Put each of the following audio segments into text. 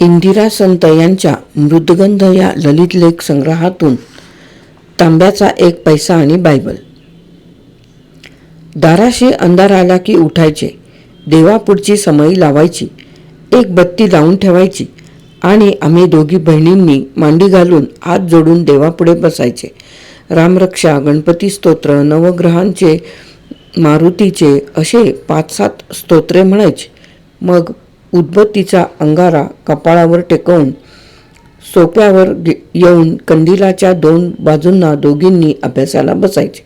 इंदिरा संत यांच्या मृदगंध या ललित लेख संग्रहातून तांब्याचा एक पैसा आणि बायबल. दाराशी अंधार आला की उठायचे, देवापुढची समई लावायची, एक बत्ती लावून ठेवायची आणि आम्ही दोघी बहिणींनी मांडी घालून हात जोडून देवापुढे बसायचे. रामरक्षा, गणपती स्तोत्र, नवग्रहांचे, मारुतीचे असे 5-7 स्तोत्रे म्हणायचे. मग उदबत्तीचा अंगारा कपाळावर टेकवून सोप्यावर येऊन कंदिलाच्या 2 बाजूंना दोघींनी अभ्यासाला बसायचे.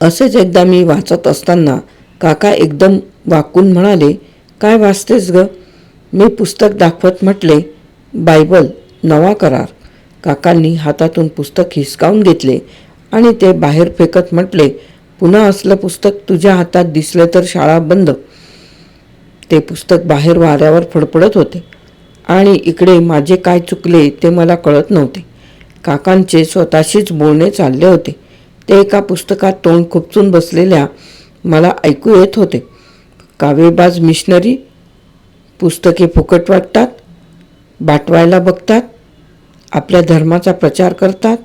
असेच एकदा मी वाचत असताना काका एकदम वाकून म्हणाले, "काय वाचतेस ग?" मी पुस्तक दाखवत म्हटले, "बायबल, नवा करार." काकांनी हातातून पुस्तक हिसकावून घेतले आणि ते बाहेर फेकत म्हटले, "पुन्हा असलं पुस्तक तुझ्या हातात दिसलं तर शाळा बंद." ते पुस्तक बाहेर वाऱ्यावर फडफडत होते आणि इकडे माझे काय चुकले ते मला कळत नव्हते. काकांचे स्वतःशीच बोलणे चालले होते. ते एका पुस्तकात तोंड खुपसून बसलेल्या मला ऐकू येत होते. कावेबाज मिशनरी, पुस्तके फुकट वाटतात, बाटवायला बघतात, आपल्या धर्माचा प्रचार करतात,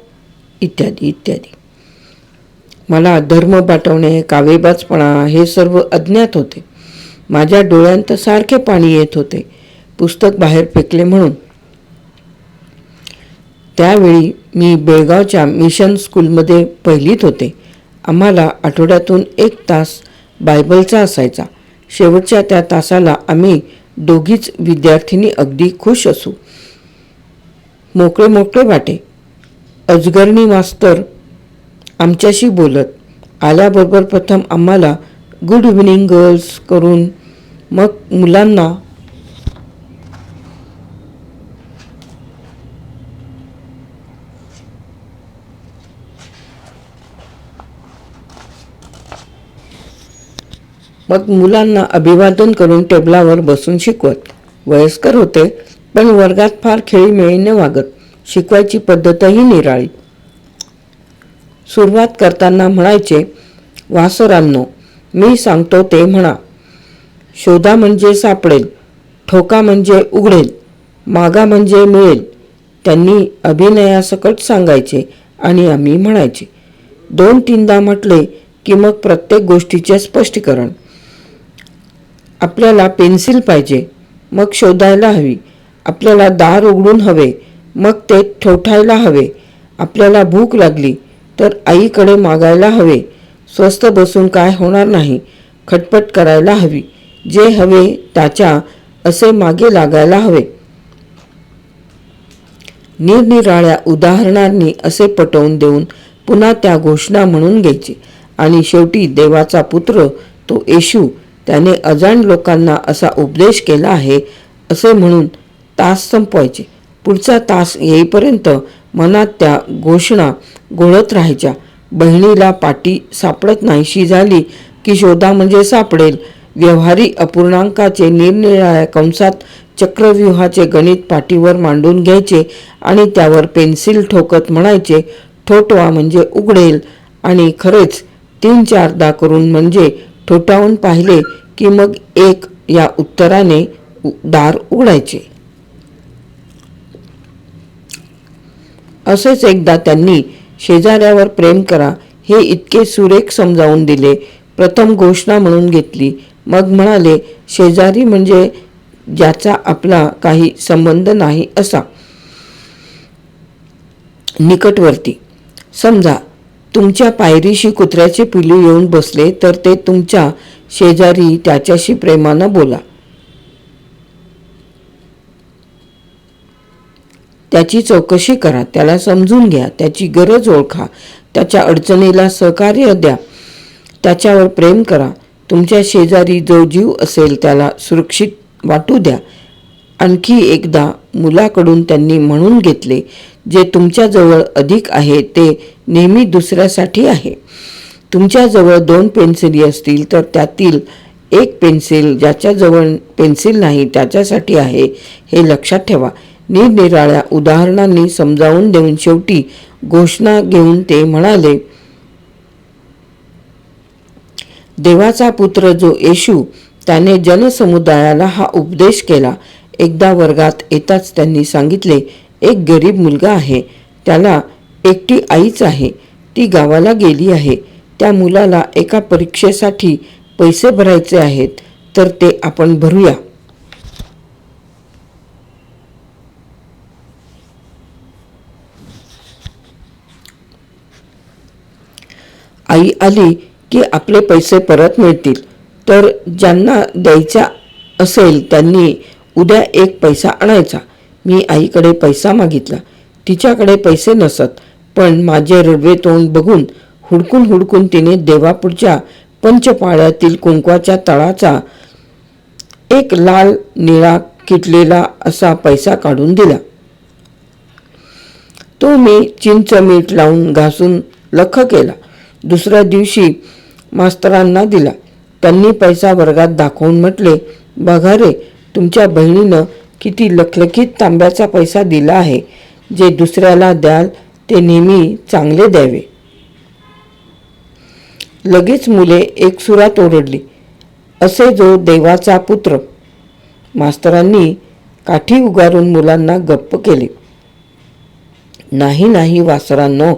इत्यादी इत्यादी. मला धर्म बाटवणे, कावेबाजपणा हे सर्व अज्ञात होते. माझ्या डोळ्यांत सारखे पाणी येत होते, पुस्तक बाहेर फेकले म्हणून. त्यावेळी मी बेळगावच्या मिशन स्कूलमध्ये पहिलीत होते. आम्हाला आठवड्यातून 1 तास बायबलचा असायचा. शेवटच्या त्या तासाला आम्ही दोघीच विद्यार्थिनी अगदी खुश असू. मोकळे मोकळे वाटे. अजगरणी मास्तर आमच्याशी बोलत. आल्याबरोबर प्रथम आम्हाला गुड इव्हनिंग गर्ल्स करून मग मुलांना अभिवादन करून टेबलावर बसून शिकवत. वयस्कर होते, पण वर्गात फार खेळीमेळीने वागत. शिकवायची पद्धतही निराळी. सुरुवात करताना म्हणायचे, "वासरांनो, मी सांगतो ते म्हणा. शोधा म्हणजे सापडेल, ठोका म्हणजे उघडेल, मागा म्हणजे मिळेल." त्यांनी अभिनयासकट सांगायचे आणि आम्ही म्हणायचे. 2-3दा म्हटले की मग प्रत्येक गोष्टीचे स्पष्टीकरण. आपल्याला पेन्सिल पाहिजे, मग शोधायला हवी. आपल्याला दार उघडून हवे, मग ते ठोठायला हवे. आपल्याला भूक लागली तर आईकडे मागायला हवे. स्वस्थ बसून काय होणार नाही, खटपट करायला हवी. जे हवे त्याच्या असे मागे लागायला हवे. निरनिराळ्या उदाहरणांनी असे पटवून देऊन पुन्हा त्या घोषणा म्हणून घ्यायची आणि शेवटी देवाचा पुत्र तो येशू, त्याने अजाण लोकांना असा उपदेश केला आहे असे म्हणून तास संपवायचे. पुढचा तास येईपर्यंत मनात त्या घोषणा घोळत राहायच्या. बहिणीला पाटी सापडत नाहीशी झाली की शोधा म्हणजे सापडेल. व्यवहारी अपूर्णांकाचे निरनिराळ्या कंसात चक्रव्यूहाचे गणित पाटीवर मांडून घ्यायचे आणि त्यावर पेन्सिल ठोकत म्हणायचे, ठोठवा म्हणजे उघडेल. आणि खरेच 3-4दा करून म्हणजे ठोठावून पाहिले की मग 1 या उत्तराने दार उघडायचे. असेच एकदा त्यांनी शेजाऱ्यावर प्रेम करा हे इतके सुरेख समजावून दिले. प्रथम घोषणा म्हणून घेतली, मग म्हणाले, शेजारी म्हणजे ज्याचा आपला काही संबंध नाही असा. निकटवर्ती. समजा तुमच्या पायरीशी कुत्र्याचे पिल्लू येऊन बसले तर ते तुमच्या शेजारी, त्याच्याशी प्रेमानं बोला. त्याची चौकशी करा, त्याला समजून घ्या, त्याची गरज ओळखा, त्याच्या अडचणीला सहकार्य द्या, त्याच्यावर प्रेम करा. तुमच्या शेजारी जो जीव असेल त्याला सुरक्षित वाटू द्या. आणखी एकदा मुलाकडून त्यांनी म्हणून घेतले, जे तुमच्याजवळ अधिक आहे ते नेहमी दुसऱ्यासाठी आहे. तुमच्याजवळ 2 पेन्सिली असतील तर त्यातील 1 पेन्सिल ज्याच्याजवळ पेन्सिल नाही त्याच्यासाठी आहे हे लक्षात ठेवा. निरनिराळ्या उदाहरणांनी समजावून देऊन शेवटी घोषणा घेऊन ते म्हणाले, देवाचा पुत्र जो येशू, त्याने जनसमुदायाला हा उपदेश केला. एकदा वर्गात येताच त्यांनी सांगितले, एक गरीब मुलगा आहे, त्याला एकटी आईच आहे, ती गावाला गेली आहे, त्या मुलाला एका परीक्षेसाठी पैसे भरायचे आहेत, तर ते आपण भरूया. आई आली की आपले पैसे परत मिळतील, तर ज्यांना द्यायचा असेल त्यांनी उद्या एक पैसा आणायचा. मी आईकडे पैसा मागितला. तिच्याकडे पैसे नसत, पण माझे रडवे तोंड बघून हुडकून हुडकून तिने देवापुढच्या पंचपाळ्यातील कुंकवाच्या तळाचा एक लाल निळा किटलेला असा पैसा काढून दिला. तो मी चिंच मीठ लावून घासून लख केला. दुसऱ्या दिवशी मास्तरांना दिला. त्यांनी पैसा वर्गात दाखवून म्हटले, बघा रे, तुमच्या बहिणीनं किती लखलखीत तांब्याचा पैसा दिला आहे. जे दुसऱ्याला द्याल ते नेहमी चांगले द्यावे. लगेच मुले एकसुरात ओरडली, असे जो देवाचा पुत्र. मास्तरांनी काठी उगारून मुलांना गप्प केले. नाही नाही वासरांनो,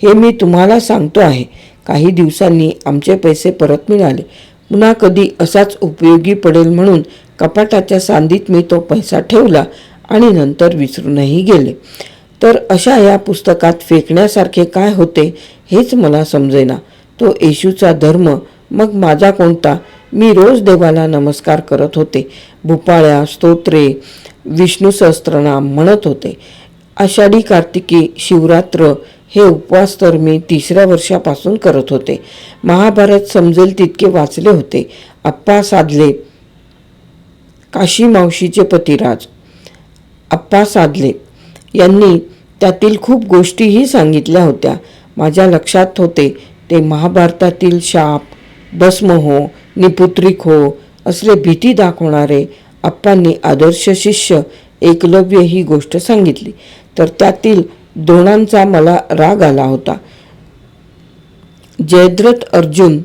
हे मी तुम्हाला सांगतो आहे. काही दिवसांनी आमचे पैसे परत मिळाले. पुन्हा कधी असाच उपयोगी पडेल म्हणून कपाटाच्या सांदीत मी तो पैसा ठेवला आणि नंतर विसरूनही गेले. तर अशा या पुस्तकात फेकण्यासारखे काय होते हेच मला समजेना. तो येशूचा धर्म, मग माझा कोणता? मी रोज देवाला नमस्कार करत होते. भुपाळ्या, स्तोत्रे, विष्णू सहस्त्रनाम म्हणत होते. आषाढी, कार्तिकी, शिवरात्र हे उपवास तर मी 3ऱ्या वर्षापासून करत होते. महाभारत समजेल तितके वाचले होते. आप्पा साधले, काशी मावशीचे पतिराज आप्पा साधले यांनी त्यातील खूप गोष्टीही सांगितल्या होत्या. माझ्या लक्षात होते ते महाभारतातील शाप, भस्म हो, निपुत्रिक हो असले भीती दाखवणारे. आप्पांनी आदर्श शिष्य एकलव्य ही गोष्ट सांगितली, तर त्यातील द्रोणांचा मला राग आला होता. जयद्रथ अर्जुन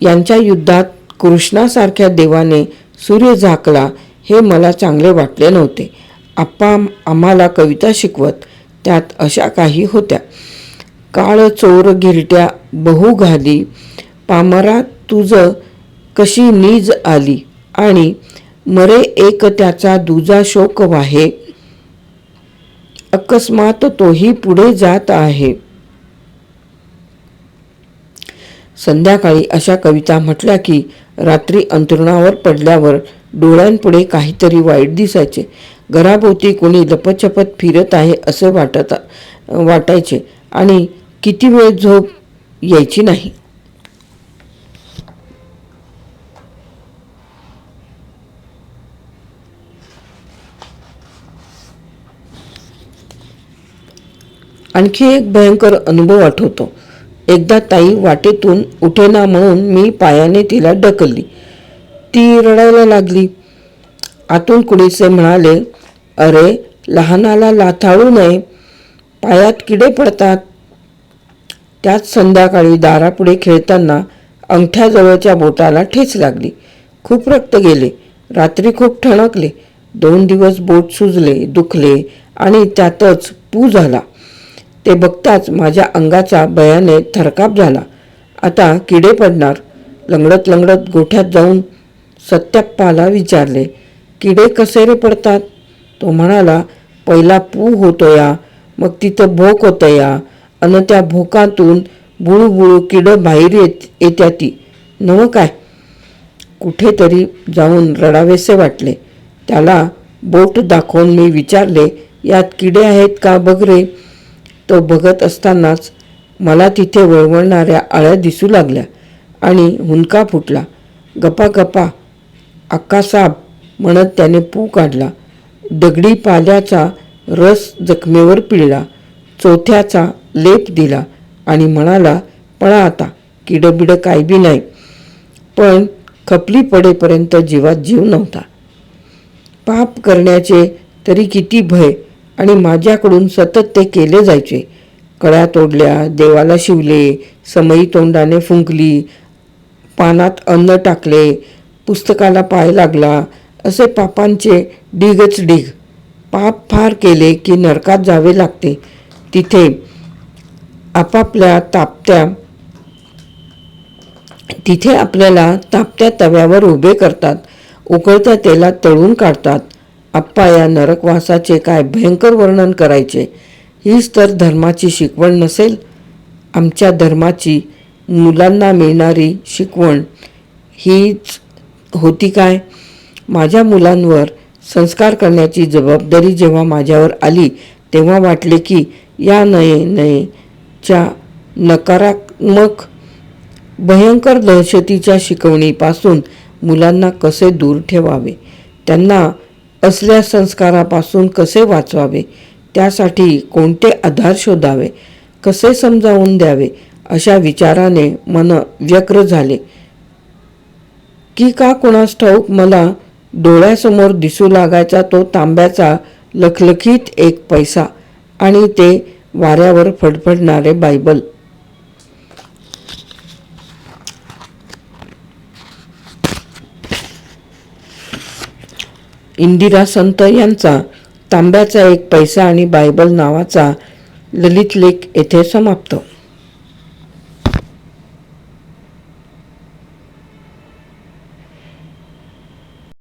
यांच्या युद्धात कृष्णासारख्या देवाने सूर्य झाकला हे मला चांगले वाटले नव्हते. आप्पा आम्हाला कविता शिकवत. त्यात अशा काही होत्या. काळ चोर गिरट्या बहु घाली, पामरा तुझ कशी नीज आली, आणि मरे एक त्याचा दुजा शोक वाहे, अकस्मात तोही पुढे जात आहे. संध्याकाळी अशा कविता म्हटल्या की रात्री अंथरुणावर पडल्यावर डोळ्यांपुढे काहीतरी वाईट दिसायचे. घराभोवती कोणी लपचपत फिरत आहे असे वाटायचे आणि किती वेळ झोप यायची नाही. आणखी एक भयंकर अनुभव आठवतो. एकदा ताई वाटेतून उठेना म्हणून मी पायाने तिला ढकलली. ती रडायला लागली. आतून कुणीसे म्हणाले, अरे लहानाला लाथाळू नये, पायात किडे पडतात. त्याच संध्याकाळी दारापुढे खेळताना अंगठ्याजवळच्या बोटाला ठेच लागली. खूप रक्त गेले. रात्री खूप ठणकले. 2 दिवस बोट सुजले, दुखले आणि त्यातच पू झाला. ते बघताच माझ्या अंगाचा भयाने थरकाप झाला. आता किडे पडणार. लंगडत लंगडत गोठ्यात जाऊन सत्याप्पाला विचारले, किडे कसे रे पडतात? तो म्हणाला, पहिला पू होतो या, मग तिथं भोक होतं या, अन त्या भोकातून बुळूबुळू किडं बाहेर येत्या ती नवं काय. कुठेतरी जाऊन रडावेसे वाटले. त्याला बोट दाखवून मी विचारले, यात किडे आहेत का बघ रे. तो बघत असतानाच मला तिथे वळवळणाऱ्या आळ्या दिसू लागल्या आणि हुंदका फुटला. गप्पा गप्पा अक्कासाब म्हणत त्याने पू काढला. दगडी पाल्याचा रस जखमेवर पिळला. चोथ्याचा लेप दिला आणि म्हणाला, पळा आता, किडबिडं काय बी नाही. पण खपली पडेपर्यंत जीवात जीव नव्हता. पाप करण्याचे तरी किती भय, आणि माझ्याकडून सतत ते केले जायचे. कळ्या तोडल्या, देवाला शिवले, समई तोंडाने फुंकली, पानात अन्न टाकले, पुस्तकाला पाय लागला, असे पापांचे ढीगच ढीग. पाप फार केले की नरकात जावे लागते. तिथे आपल्याला तापत्या तव्यावर उभे करतात, उकळत्या तेलात तळून काढतात. आप्पा, या नरकवासाचे काय भयंकर वर्णन करायचे. हीच तर धर्माची शिकवण नसेल. आमच्या धर्माची मुलांना मिळणारी शिकवण हीच होती काय? माझ्या मुलांवर संस्कार करण्याची जबाबदारी जेव्हा माझ्यावर आली तेव्हा वाटले की या नयेच्या नकारात्मक भयंकर दहशतीच्या शिकवणीपासून मुलांना कसे दूर ठेवावे, त्यांना असल्या संस्कारापासून कसे वाचवावे, त्यासाठी कोणते आधार शोधावे, कसे समजावून द्यावे, अशा विचाराने मन व्यग्र झाले की का कुणास ठाऊक मला डोळ्यासमोर दिसू लागायचा तो तांब्याचा लखलखीत एक पैसा आणि ते वाऱ्यावर फडफडणारे बायबल. इंदिरा संत यांचा तांब्याचा एक पैसा आणि बायबल नावाचा ललित लेख येथे समाप्त.